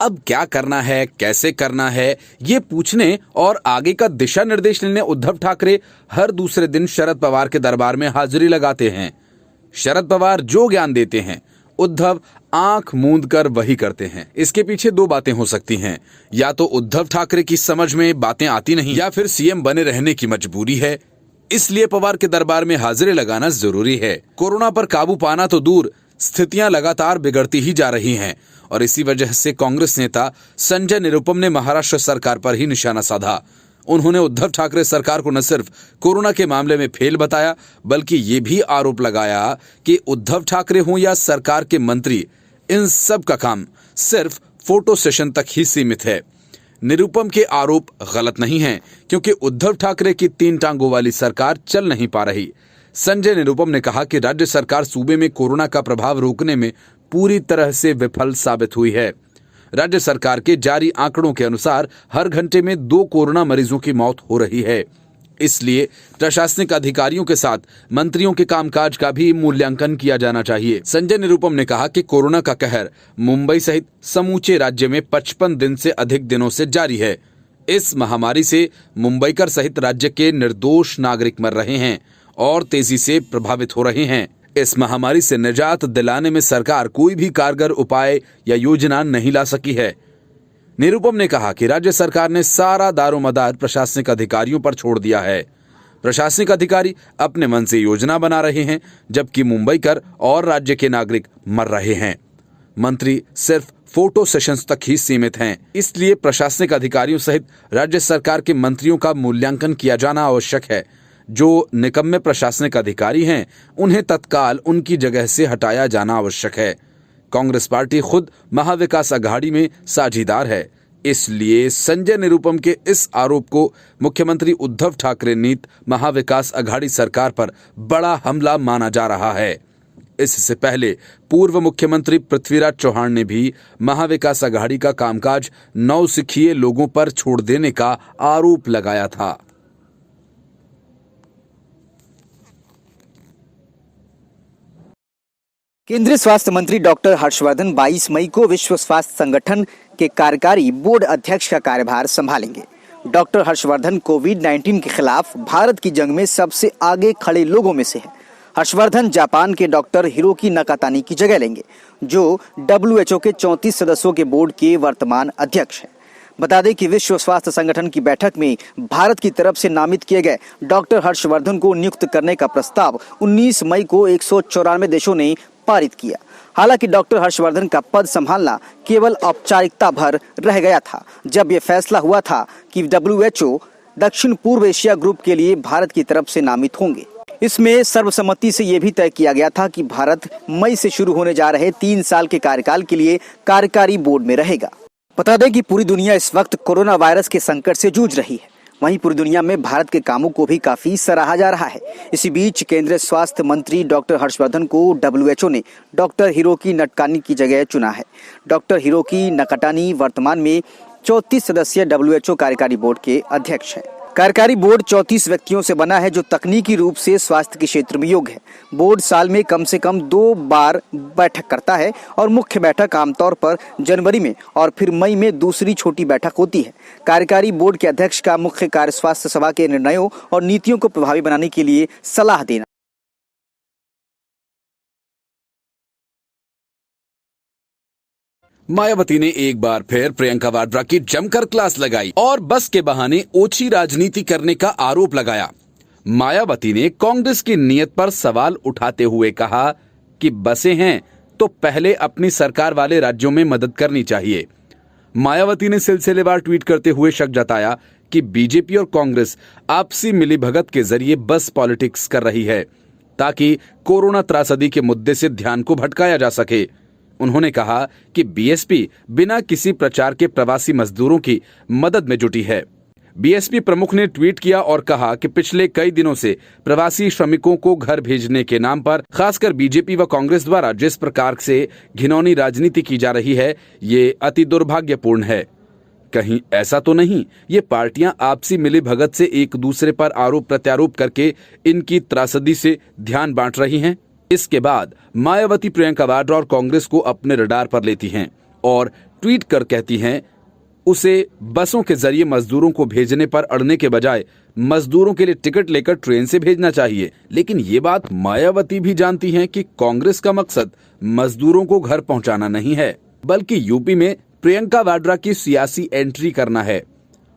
अब क्या करना है, कैसे करना है, ये पूछने और आगे का दिशा निर्देश लेने उद्धव ठाकरे हर दूसरे दिन शरद पवार के दरबार में हाजिरी लगाते हैं। शरद पवार जो ज्ञान देते हैं, उद्धव आंख मूंद कर वही करते हैं। इसके पीछे दो बातें हो सकती हैं, या तो उद्धव ठाकरे की समझ में बातें आती नहीं, या फिर सीएम बने रहने की मजबूरी है, इसलिए पवार के दरबार में हाजिरी लगाना जरूरी है। कोरोना पर काबू पाना तो दूर, स्थितियां लगातार बिगड़ती ही जा रही हैं और इसी वजह से कांग्रेस नेता संजय निरुपम ने महाराष्ट्र सरकार पर ही निशाना साधा। उन्होंने उद्धव ठाकरे सरकार को न सिर्फ कोरोना के मामले में फेल बताया, बल्कि ये भी आरोप लगाया कि उद्धव ठाकरे हों या सरकार के मंत्री, इन सब का काम सिर्फ फोटो सेशन तक ही सीमित है। निरुपम के आरोप गलत नहीं हैं, क्योंकि उद्धव ठाकरे की 3 टांगों वाली सरकार चल नहीं पा रही। संजय निरुपम ने कहा कि राज्य सरकार सूबे में कोरोना का प्रभाव रोकने में पूरी तरह से विफल साबित हुई है। राज्य सरकार के जारी आंकड़ों के अनुसार हर घंटे में 2 कोरोना मरीजों की मौत हो रही है। इसलिए प्रशासनिक अधिकारियों के साथ मंत्रियों के कामकाज का भी मूल्यांकन किया जाना चाहिए। संजय निरुपम ने कहा कि कोरोना का कहर मुंबई सहित समूचे राज्य में 55 दिन से अधिक दिनों से जारी है। इस महामारी से मुंबईकर सहित राज्य के निर्दोष नागरिक मर रहे हैं और तेजी से प्रभावित हो रहे हैं। इस महामारी से निजात दिलाने में सरकार कोई भी कारगर उपाय या योजना नहीं ला सकी है। निरुपम ने कहा कि राज्य सरकार ने सारा दारोमदार प्रशासनिक अधिकारियों पर छोड़ दिया है। प्रशासनिक अधिकारी अपने मन से योजना बना रहे हैं, जबकि मुंबईकर और राज्य के नागरिक मर रहे हैं। मंत्री सिर्फ फोटो सेशंस तक ही सीमित हैं। इसलिए प्रशासनिक अधिकारियों सहित राज्य सरकार के मंत्रियों का मूल्यांकन किया जाना आवश्यक है। जो निकम्मे प्रशासनिक अधिकारी हैं, उन्हें तत्काल उनकी जगह से हटाया जाना आवश्यक है। कांग्रेस पार्टी खुद महाविकास अघाड़ी में साझीदार है, इसलिए संजय निरुपम के इस आरोप को मुख्यमंत्री उद्धव ठाकरे नीत महाविकास अघाड़ी सरकार पर बड़ा हमला माना जा रहा है। इससे पहले पूर्व मुख्यमंत्री पृथ्वीराज चौहान ने भी महाविकास अघाड़ी का कामकाज नौसिखिए लोगों पर छोड़ देने का आरोप लगाया था। केंद्रीय स्वास्थ्य मंत्री डॉक्टर हर्षवर्धन 22 मई को विश्व स्वास्थ्य संगठन के कार्यकारी बोर्ड अध्यक्ष का कार्यभार संभालेंगे। डॉक्टर हर्षवर्धन कोविड-19 के खिलाफ भारत की जंग में सबसे आगे खड़े लोगों में से हैं। हर्षवर्धन जापान के डॉक्टर हिरोकी नाकातानी की जगह लेंगे, जो WHO के 34 सदस्यों के बोर्ड के वर्तमान अध्यक्ष हैं। बता दें कि विश्व स्वास्थ्य संगठन की बैठक में भारत की तरफ से नामित किए गए डॉक्टर हर्षवर्धन को नियुक्त करने का प्रस्ताव 19 मई को 194 देशों ने पारित किया। हालांकि डॉक्टर हर्षवर्धन का पद संभालना केवल औपचारिकता भर रह गया था, जब यह फैसला हुआ था कि WHO दक्षिण पूर्व एशिया ग्रुप के लिए भारत की तरफ से नामित होंगे। इसमें सर्वसम्मति से यह भी तय किया गया था कि भारत मई से शुरू होने जा रहे 3 साल के कार्यकाल के लिए कार्यकारी बोर्ड में रहेगा। बता दें कि पूरी दुनिया इस वक्त कोरोना वायरस के संकट से जूझ रही है। वहीं पूरी दुनिया में भारत के कामों को भी काफी सराहा जा रहा है। इसी बीच केंद्रीय स्वास्थ्य मंत्री डॉक्टर हर्षवर्धन को WHO ने डॉक्टर हिरोकी नाकातानी की जगह चुना है। डॉक्टर हिरोकी नाकातानी वर्तमान में 34 सदस्यीय WHO कार्यकारी बोर्ड के अध्यक्ष हैं। कार्यकारी बोर्ड 34 व्यक्तियों से बना है, जो तकनीकी रूप से स्वास्थ्य के क्षेत्र में योग्य है। बोर्ड साल में कम से कम 2 बार बैठक करता है और मुख्य बैठक आमतौर पर जनवरी में और फिर मई में दूसरी छोटी बैठक होती है। कार्यकारी बोर्ड के अध्यक्ष का मुख्य कार्य स्वास्थ्य सेवा के निर्णयों और नीतियों को प्रभावी बनाने के लिए सलाह देना। मायावती ने एक बार फिर प्रियंका वाड्रा की जमकर क्लास लगाई और बस के बहाने ओछी राजनीति करने का आरोप लगाया। मायावती ने कांग्रेस की नीयत पर सवाल उठाते हुए कहा कि बसें हैं तो पहले अपनी सरकार वाले राज्यों में मदद करनी चाहिए। मायावती ने सिलसिलेवार ट्वीट करते हुए शक जताया कि बीजेपी और कांग्रेस आपसी मिलीभगत के जरिए बस पॉलिटिक्स कर रही है, ताकि कोरोना त्रासदी के मुद्दे से ध्यान को भटकाया जा सके। उन्होंने कहा कि बीएसपी बिना किसी प्रचार के प्रवासी मजदूरों की मदद में जुटी है। बीएसपी प्रमुख ने ट्वीट किया और कहा कि पिछले कई दिनों से प्रवासी श्रमिकों को घर भेजने के नाम पर खासकर बीजेपी व कांग्रेस द्वारा जिस प्रकार से घिनौनी राजनीति की जा रही है, ये अति दुर्भाग्यपूर्ण है। कहीं ऐसा तो नहीं ये पार्टियां आपसी मिलीभगत से एक दूसरे पर आरोप प्रत्यारोप करके इनकी त्रासदी से ध्यान बांट रही हैं? इसके बाद मायावती प्रियंका वाड्रा और कांग्रेस को अपने रडार पर लेती हैं और ट्वीट कर कहती हैं उसे बसों के जरिए मजदूरों को भेजने पर अड़ने के बजाय मजदूरों के लिए टिकट लेकर ट्रेन से भेजना चाहिए। लेकिन ये बात मायावती भी जानती हैं कि कांग्रेस का मकसद मजदूरों को घर पहुंचाना नहीं है, बल्कि यूपी में प्रियंका वाड्रा की सियासी एंट्री करना है।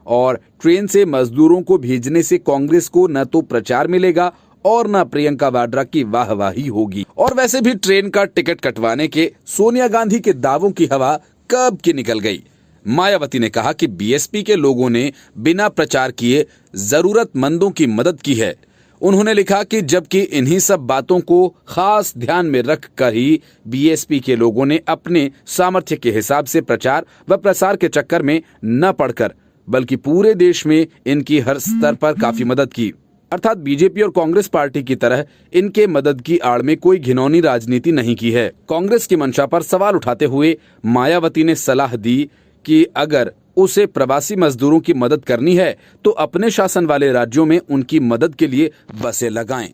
और ट्रेन से मजदूरों को भेजने से कांग्रेस को न तो प्रचार मिलेगा और न प्रियंका वाड्रा की वाहवाही होगी। और वैसे भी ट्रेन का टिकट कटवाने के सोनिया गांधी के दावों की हवा कब की निकल गई। मायावती ने कहा कि बीएसपी के लोगों ने बिना प्रचार किए जरूरतमंदों की मदद की है। उन्होंने लिखा कि जबकि इन्हीं सब बातों को खास ध्यान में रखकर ही बीएसपी के लोगों ने अपने सामर्थ्य के हिसाब से प्रचार व प्रसार के चक्कर में न पड़कर बल्कि पूरे देश में इनकी हर स्तर पर काफी मदद की। अर्थात बीजेपी और कांग्रेस पार्टी की तरह इनके मदद की आड़ में कोई घिनौनी राजनीति नहीं की है। कांग्रेस की मंशा पर सवाल उठाते हुए मायावती ने सलाह दी कि अगर उसे प्रवासी मजदूरों की मदद करनी है तो अपने शासन वाले राज्यों में उनकी मदद के लिए बसें लगाएं।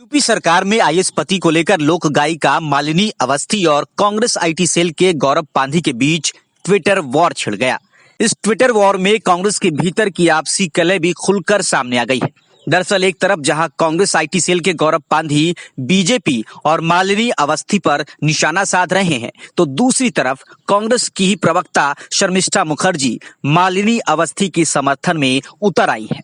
यूपी सरकार में आईएएस पति को लेकर लोक गायिका मालिनी अवस्थी और कांग्रेस आईटी सेल के गौरव पांधी के बीच ट्विटर वॉर छिड़ गया। इस ट्विटर वॉर में कांग्रेस के भीतर की आपसी कलह भी खुलकर सामने आ गई है। दरअसल एक तरफ जहां कांग्रेस आईटी सेल के गौरव पांधी बीजेपी और मालिनी अवस्थी पर निशाना साध रहे हैं, तो दूसरी तरफ कांग्रेस की ही प्रवक्ता शर्मिष्ठा मुखर्जी मालिनी अवस्थी के समर्थन में उतर आई है।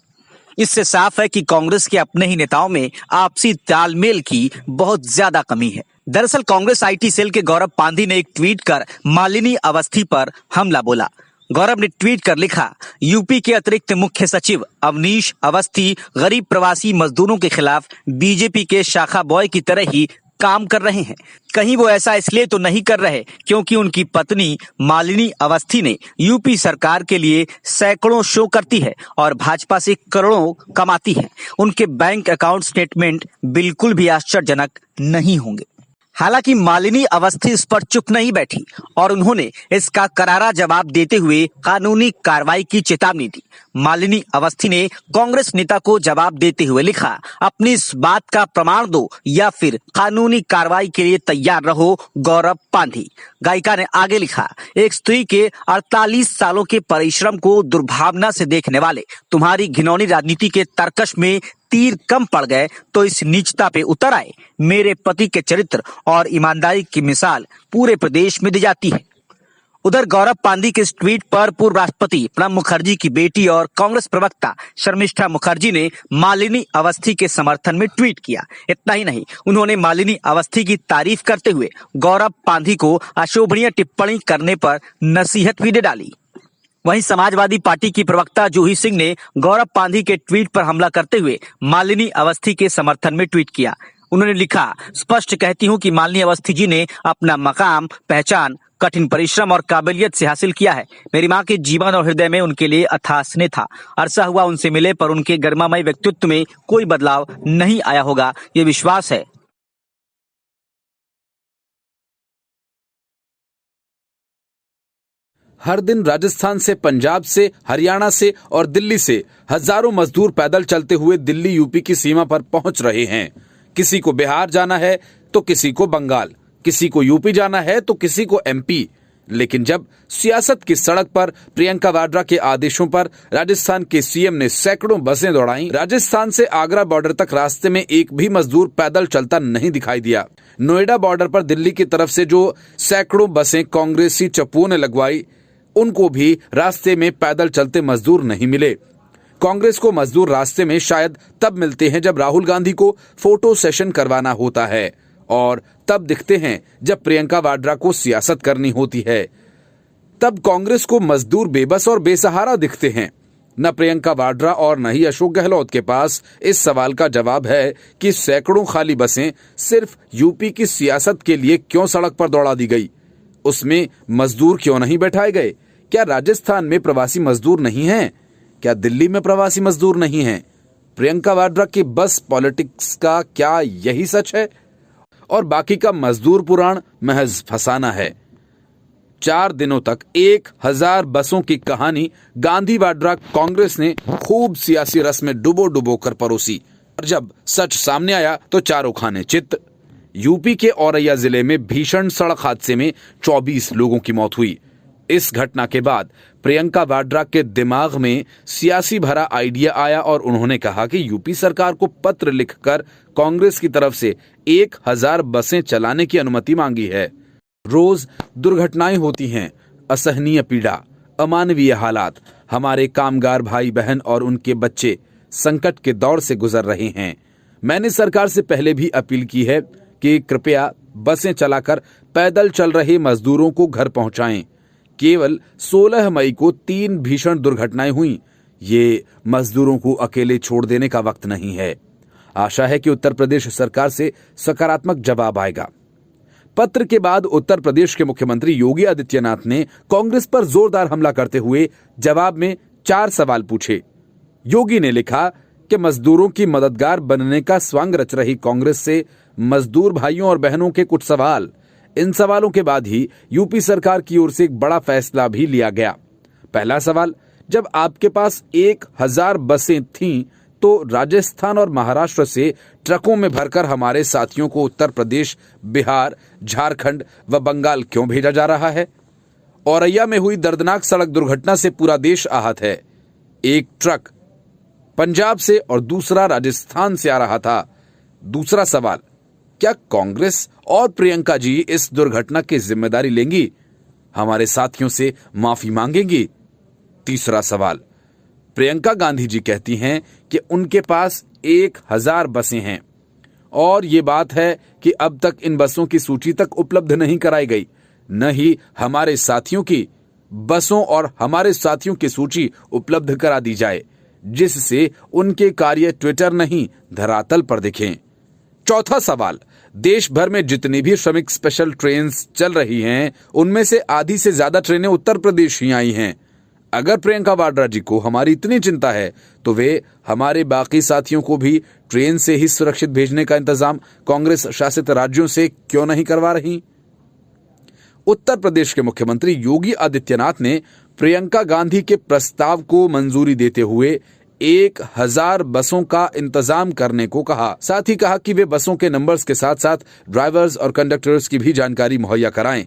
इससे साफ है कि कांग्रेस के अपने ही नेताओं में आपसी तालमेल की बहुत ज्यादा कमी है। दरअसल कांग्रेस आईटी सेल के गौरव पांधी ने एक ट्वीट कर मालिनी अवस्थी पर हमला बोला। गौरव ने ट्वीट कर लिखा, यूपी के अतिरिक्त मुख्य सचिव अवनीश अवस्थी गरीब प्रवासी मजदूरों के खिलाफ बीजेपी के शाखा बॉय की तरह ही काम कर रहे हैं। कहीं वो ऐसा इसलिए तो नहीं कर रहे क्योंकि उनकी पत्नी मालिनी अवस्थी ने यूपी सरकार के लिए सैकड़ों शो करती है और भाजपा से करोड़ों कमाती है। उनके बैंक अकाउंट स्टेटमेंट बिल्कुल भी आश्चर्यजनक नहीं होंगे। हालांकि मालिनी अवस्थी इस पर चुप नहीं बैठी और उन्होंने इसका करारा जवाब देते हुए कानूनी कार्रवाई की चेतावनी दी। मालिनी अवस्थी ने कांग्रेस नेता को जवाब देते हुए लिखा, अपनी इस बात का प्रमाण दो या फिर कानूनी कार्रवाई के लिए तैयार रहो गौरव पांधी। गायिका ने आगे लिखा, एक स्त्री के 48 सालों के परिश्रम को दुर्भावना से देखने वाले तुम्हारी घिनौनी राजनीति के तर्कश में तीर कम पड़ गए तो इस नीचता पे उतर आए। मेरे पति के चरित्र और ईमानदारी की मिसाल पूरे प्रदेश में दी जाती है। उधर गौरव पांधी के इस ट्वीट पर पूर्व राष्ट्रपति प्रणब मुखर्जी की बेटी और कांग्रेस प्रवक्ता शर्मिष्ठा मुखर्जी ने मालिनी अवस्थी के समर्थन में ट्वीट किया। इतना ही नहीं, उन्होंने मालिनी अवस्थी की तारीफ करते हुए गौरव पांधी को अशोभनीय टिप्पणी करने पर नसीहत भी दे डाली। वहीं समाजवादी पार्टी की प्रवक्ता जूही सिंह ने गौरव पांधी के ट्वीट पर हमला करते हुए मालिनी अवस्थी के समर्थन में ट्वीट किया। उन्होंने लिखा, स्पष्ट कहती हूं कि मालिनी अवस्थी जी ने अपना मकाम पहचान कठिन परिश्रम और काबिलियत से हासिल किया है। मेरी मां के जीवन और हृदय में उनके लिए अथाह स्नेह था। अरसा हुआ उनसे मिले पर उनके गरिमामय व्यक्तित्व में कोई बदलाव नहीं आया होगा, ये विश्वास है। हर दिन राजस्थान से, पंजाब से, हरियाणा से और दिल्ली से हजारों मजदूर पैदल चलते हुए दिल्ली यूपी की सीमा पर पहुंच रहे हैं। किसी को बिहार जाना है तो किसी को बंगाल, किसी को यूपी जाना है तो किसी को एमपी। लेकिन जब सियासत की सड़क पर प्रियंका वाड्रा के आदेशों पर राजस्थान के सीएम ने सैकड़ों बसें दौड़ाई, राजस्थान से आगरा बॉर्डर तक रास्ते में एक भी मजदूर पैदल चलता नहीं दिखाई दिया। नोएडा बॉर्डर पर दिल्ली की तरफ से जो सैकड़ों बसें कांग्रेसी चप्पुओं ने लगवाई, उनको भी रास्ते में पैदल चलते मजदूर नहीं मिले। कांग्रेस को मजदूर रास्ते में शायद तब मिलते हैं जब राहुल गांधी को फोटो सेशन करवाना होता है, और तब दिखते हैं जब प्रियंका वाड्रा को सियासत करनी होती है। तब कांग्रेस को मजदूर बेबस और बेसहारा दिखते हैं। न प्रियंका वाड्रा और न ही अशोक गहलोत के पास इस सवाल का जवाब है कि सैकड़ों खाली बसें सिर्फ यूपी की सियासत के लिए क्यों सड़क पर दौड़ा दी गई, उसमें मजदूर क्यों नहीं बैठाए गए। क्या राजस्थान में प्रवासी मजदूर नहीं हैं? क्या दिल्ली में प्रवासी मजदूर नहीं हैं? प्रियंका वाड्रा की बस पॉलिटिक्स का क्या यही सच है और बाकी का मजदूर पुराण महज फसाना है? 4 दिनों तक 1000 बसों की कहानी गांधी वाड्रा कांग्रेस ने खूब सियासी रस में डुबो कर परोसी, और जब सच सामने आया तो चारों खाने चित। यूपी के औरैया जिले में भीषण सड़क हादसे में 24 लोगों की मौत हुई। इस घटना के बाद प्रियंका वाड्रा के दिमाग में सियासी भरा आइडिया आया और उन्होंने कहा कि यूपी सरकार को पत्र लिखकर कांग्रेस की तरफ से 1000 बसें चलाने की अनुमति मांगी है। रोज दुर्घटनाएं होती हैं, असहनीय पीड़ा, अमानवीय हालात। हमारे कामगार भाई बहन और उनके बच्चे संकट के दौर से गुजर रहे हैं। मैंने सरकार से पहले भी अपील की है कि कृपया बसें चलाकर पैदल चल रहे मजदूरों को घर पहुंचाएं। केवल 16 मई को 3 भीषण दुर्घटनाएं हुई। ये मजदूरों को अकेले छोड़ देने का वक्त नहीं है। आशा है कि उत्तर प्रदेश सरकार से सकारात्मक जवाब आएगा। पत्र के बाद उत्तर प्रदेश के मुख्यमंत्री योगी आदित्यनाथ ने कांग्रेस पर जोरदार हमला करते हुए जवाब में 4 सवाल पूछे। योगी ने लिखा कि मजदूरों की मददगार बनने का स्वांग रच रही कांग्रेस से मजदूर भाइयों और बहनों के कुछ सवाल। इन सवालों के बाद ही यूपी सरकार की ओर से एक बड़ा फैसला भी लिया गया। पहला सवाल, जब आपके पास 1000 बसें थीं तो राजस्थान और महाराष्ट्र से ट्रकों में भरकर हमारे साथियों को उत्तर प्रदेश, बिहार, झारखंड व बंगाल क्यों भेजा जा रहा है? औरैया में हुई दर्दनाक सड़क दुर्घटना से पूरा देश आहत है। एक ट्रक पंजाब से और दूसरा राजस्थान से आ रहा था। दूसरा सवाल, क्या कांग्रेस और प्रियंका जी इस दुर्घटना की जिम्मेदारी लेंगी? हमारे साथियों से माफी मांगेंगी? तीसरा सवाल, प्रियंका गांधी जी कहती हैं कि उनके पास 1000 बसें हैं और ये बात है कि अब तक इन बसों की सूची तक उपलब्ध नहीं कराई गई, न ही हमारे साथियों की बसों और हमारे साथियों की सूची उपलब्ध करा दी जाए, जिससे उनके कार्य ट्विटर नहीं धरातल पर दिखें। चौथा सवाल, देश भर में जितनी भी श्रमिक स्पेशल ट्रेन चल रही हैं, उनमें से आधी से ज्यादा ट्रेनें उत्तर प्रदेश ही आई हैं। अगर प्रियंका वाड्रा जी को हमारी इतनी चिंता है तो वे हमारे बाकी साथियों को भी ट्रेन से ही सुरक्षित भेजने का इंतजाम कांग्रेस शासित राज्यों से क्यों नहीं करवा रही? उत्तर प्रदेश के मुख्यमंत्री योगी आदित्यनाथ ने प्रियंका गांधी के प्रस्ताव को मंजूरी देते हुए 1000 बसों का इंतजाम करने को कहा। साथ ही कहा कि वे बसों के नंबर्स के साथ साथ ड्राइवर्स और कंडक्टर्स की भी जानकारी मुहैया कराएं।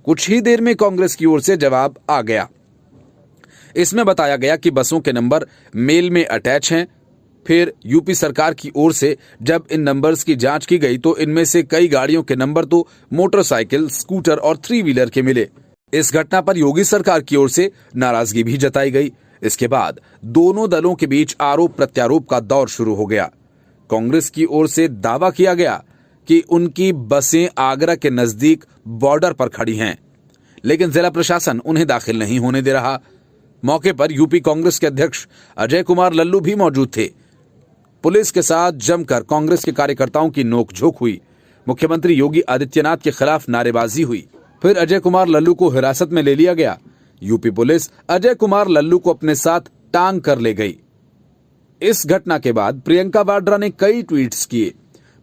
कुछ ही देर में कांग्रेस की ओर से जवाब आ गया। इसमें बताया गया कि बसों के नंबर मेल में अटैच हैं। फिर यूपी सरकार की ओर से जब इन नंबर्स की जांच की गई तो इनमें से कई गाड़ियों के नंबर तो मोटरसाइकिल, स्कूटर और 3 व्हीलर के मिले। इस घटना पर योगी सरकार की ओर से नाराजगी भी जताई गई। इसके बाद दोनों दलों के बीच आरोप प्रत्यारोप का दौर शुरू हो गया। कांग्रेस की ओर से दावा किया गया कि उनकी बसें आगरा के नजदीक बॉर्डर पर खड़ी हैं, लेकिन जिला प्रशासन उन्हें दाखिल नहीं होने दे रहा। मौके पर यूपी कांग्रेस के अध्यक्ष अजय कुमार लल्लू भी मौजूद थे। पुलिस के साथ जमकर कांग्रेस के कार्यकर्ताओं की नोकझोंक हुई। मुख्यमंत्री योगी आदित्यनाथ के खिलाफ नारेबाजी हुई। फिर अजय कुमार लल्लू को हिरासत में ले लिया गया। यूपी पुलिस अजय कुमार लल्लू को अपने साथ टांग कर ले गई। इस घटना के बाद प्रियंका वाड्रा ने कई ट्वीट्स किए।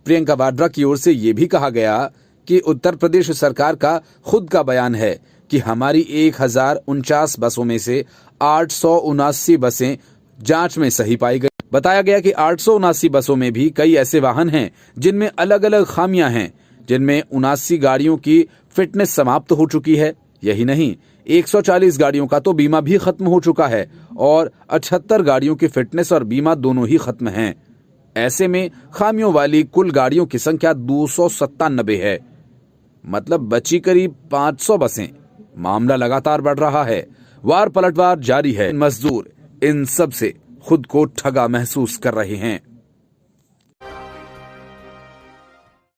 प्रियंका वाड्रा की ओर से यह भी कहा गया कि उत्तर प्रदेश सरकार का खुद का बयान है कि हमारी 1049 बसों में से 879 बसें जांच में सही पाई गई। बताया गया कि 879 बसों में भी कई ऐसे वाहन हैं जिनमें अलग अलग खामियां हैं, जिनमें 79 गाड़ियों की फिटनेस समाप्त हो चुकी है। यही नहीं, 140 गाड़ियों का तो बीमा भी खत्म हो चुका है और 78 गाड़ियों की फिटनेस और बीमा दोनों ही खत्म हैं। ऐसे में खामियों वाली कुल गाड़ियों की संख्या 297 है, मतलब बची करीब 500 बसें। मामला लगातार बढ़ रहा है, वार पलटवार जारी है। मजदूर इन सब से खुद को ठगा महसूस कर रहे हैं।